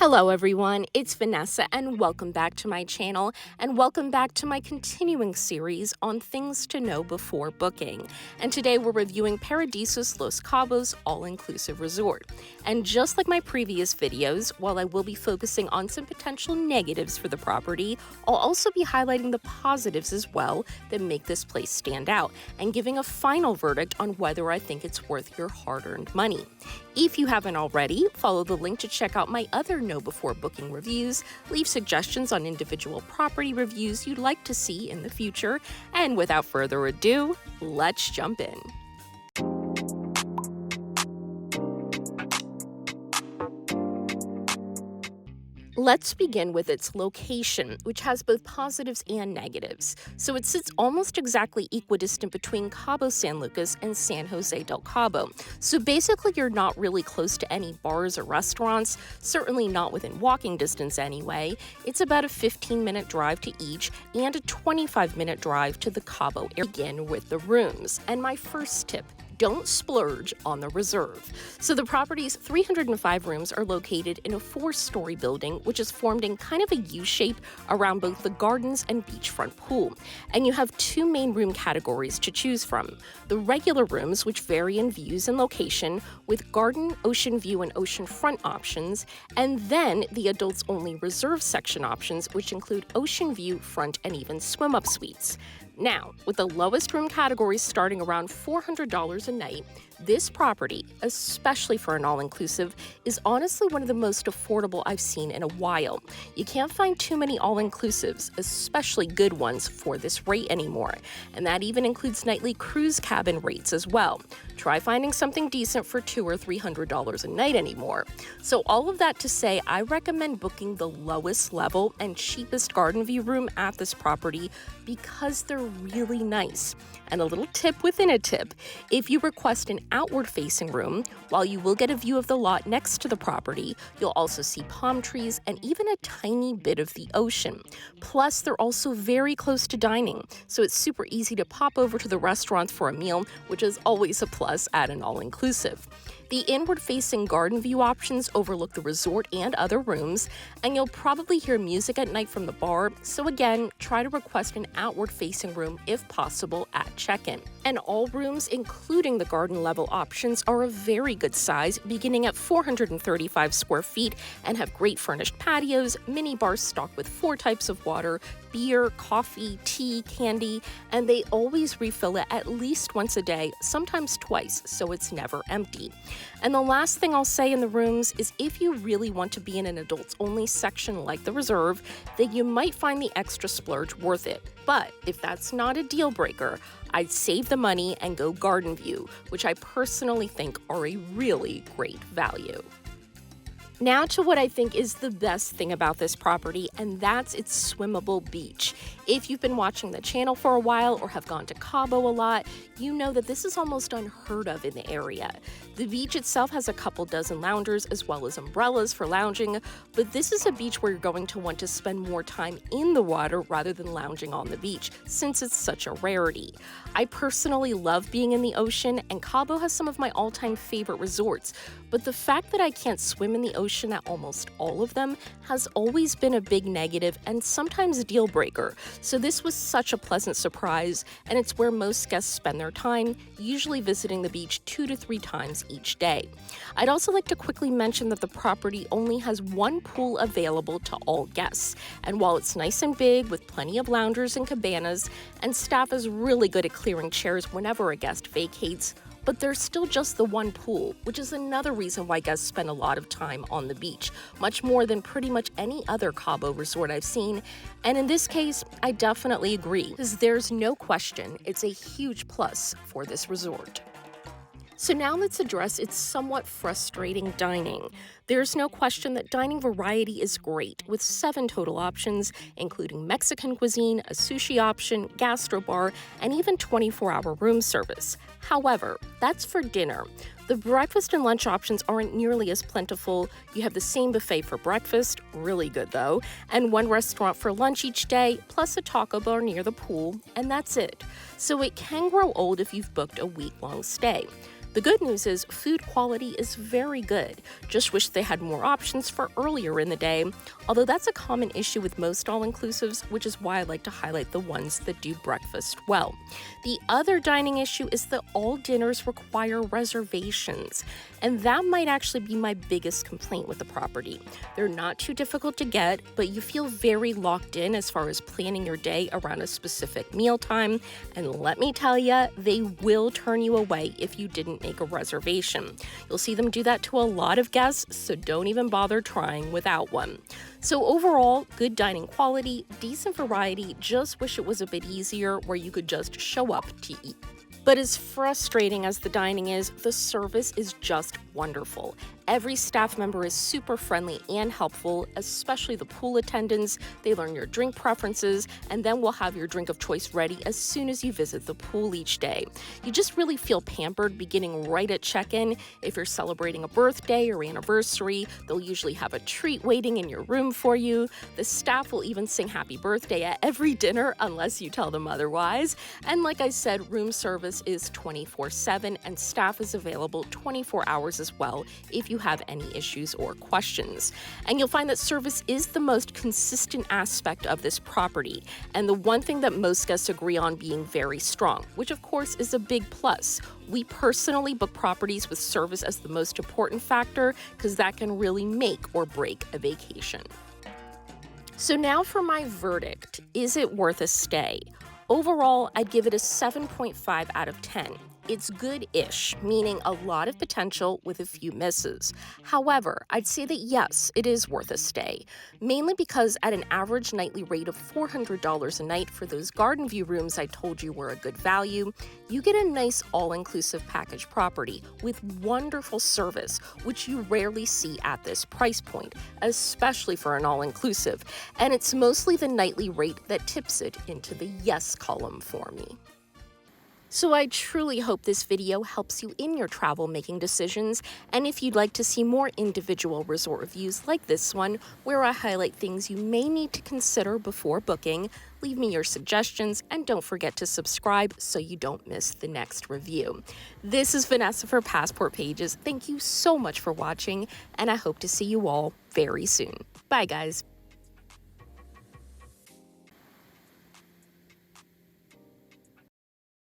Hello everyone, it's Vanessa and welcome back to my channel and welcome back to my continuing series on things to know before booking. And today we're reviewing Paradisus Los Cabos all-inclusive resort. And just like my previous videos, while I will be focusing on some potential negatives for the property, I'll also be highlighting the positives as well that make this place stand out and giving a final verdict on whether I think it's worth your hard-earned money. If you haven't already, follow the link to check out my other Know Before Booking reviews, leave suggestions on individual property reviews you'd like to see in the future, and without further ado, let's jump in. Let's begin with its location, which has both positives and negatives. So it sits almost exactly equidistant between Cabo San Lucas and San Jose del Cabo. So basically you're not really close to any bars or restaurants, certainly not within walking distance anyway. It's about a 15-minute drive to each and a 25-minute drive to the Cabo area. Begin with the rooms. And my first tip, don't splurge on the reserve. So the property's 305 rooms are located in a 4-story building, which is formed in kind of a U shape around both the gardens and beachfront pool. And you have 2 main room categories to choose from. The regular rooms, which vary in views and location, with garden, ocean view, and oceanfront options, and then the adults-only reserve section options, which include ocean view, front, and even swim-up suites. Now, with the lowest room categories starting around $400 a night, this property, especially for an all-inclusive, is honestly one of the most affordable I've seen in a while. You can't find too many all-inclusives, especially good ones, for this rate anymore, and that even includes nightly cruise cabin rates as well. Try finding something decent for $200 or $300 a night anymore. So all of that to say, I recommend booking the lowest level and cheapest garden view room at this property because they're really nice. And a little tip within a tip, if you request an outward-facing room, while you will get a view of the lot next to the property, you'll also see palm trees and even a tiny bit of the ocean. Plus, they're also very close to dining, so it's super easy to pop over to the restaurant for a meal, which is always a plus at an all-inclusive. The inward-facing garden view options overlook the resort and other rooms, and you'll probably hear music at night from the bar, so again, try to request an outward-facing room if possible at check-in. And all rooms, including the garden level options, are a very good size, beginning at 435 square feet, and have great furnished patios, mini bars stocked with 4 types of water, beer, coffee, tea, candy, and they always refill it at least once a day, sometimes twice, so it's never empty. And the last thing I'll say in the rooms is if you really want to be in an adults-only section like the reserve, then you might find the extra splurge worth it. But if that's not a deal breaker, I'd save the money and go garden view, which I personally think are a really great value. Now to what I think is the best thing about this property, and that's its swimmable beach. If you've been watching the channel for a while or have gone to Cabo a lot, you know that this is almost unheard of in the area. The beach itself has a couple dozen loungers as well as umbrellas for lounging, but this is a beach where you're going to want to spend more time in the water rather than lounging on the beach, since it's such a rarity. I personally love being in the ocean, and Cabo has some of my all-time favorite resorts, but the fact that I can't swim in the ocean at almost all of them has always been a big negative and sometimes a deal breaker. So this was such a pleasant surprise, and it's where most guests spend their time, usually visiting the beach 2 to 3 times each day. I'd also like to quickly mention that the property only has 1 pool available to all guests, and while it's nice and big with plenty of loungers and cabanas, and staff is really good at clearing chairs whenever a guest vacates, but there's still just the 1 pool, which is another reason why guests spend a lot of time on the beach, much more than pretty much any other Cabo resort I've seen. And in this case, I definitely agree, because there's no question it's a huge plus for this resort. So now let's address its somewhat frustrating dining. There's no question that dining variety is great, with 7 total options, including Mexican cuisine, a sushi option, gastro bar, and even 24-hour room service. However, that's for dinner. The breakfast and lunch options aren't nearly as plentiful. You have the same buffet for breakfast, really good though, and 1 restaurant for lunch each day, plus a taco bar near the pool, and that's it. So it can grow old if you've booked a week-long stay. The good news is food quality is very good. Just wish they had more options for earlier in the day, although that's a common issue with most all-inclusives, which is why I like to highlight the ones that do breakfast well. The other dining issue is that all dinners require reservations, and that might actually be my biggest complaint with the property. They're not too difficult to get, but you feel very locked in as far as planning your day around a specific mealtime, and let me tell you, they will turn you away if you didn't make a reservation. You'll see them do that to a lot of guests, so don't even bother trying without one. So overall, good dining quality, decent variety, just wish it was a bit easier where you could just show up to eat. But as frustrating as the dining is, the service is just wonderful. Every staff member is super friendly and helpful, especially the pool attendants. They learn your drink preferences, and then we'll have your drink of choice ready as soon as you visit the pool each day. You just really feel pampered beginning right at check-in. If you're celebrating a birthday or anniversary, they'll usually have a treat waiting in your room for you. The staff will even sing happy birthday at every dinner unless you tell them otherwise. And like I said, room service is 24/7 and staff is available 24 hours as well if you have any issues or questions. And you'll find that service is the most consistent aspect of this property, and the one thing that most guests agree on being very strong, which of course is a big plus. We personally book properties with service as the most important factor because that can really make or break a vacation. So now for my verdict. Is it worth a stay? Overall, I'd give it a 7.5 out of 10. It's good-ish, meaning a lot of potential with a few misses. However, I'd say that yes, it is worth a stay, mainly because at an average nightly rate of $400 a night for those garden view rooms I told you were a good value, you get a nice all-inclusive package property with wonderful service, which you rarely see at this price point, especially for an all-inclusive, and it's mostly the nightly rate that tips it into the yes column for me. So I truly hope this video helps you in your travel making decisions, and if you'd like to see more individual resort reviews like this one, where I highlight things you may need to consider before booking, leave me your suggestions, and don't forget to subscribe so you don't miss the next review. This is Vanessa for Passport Pages. Thank you so much for watching, and I hope to see you all very soon. Bye, guys.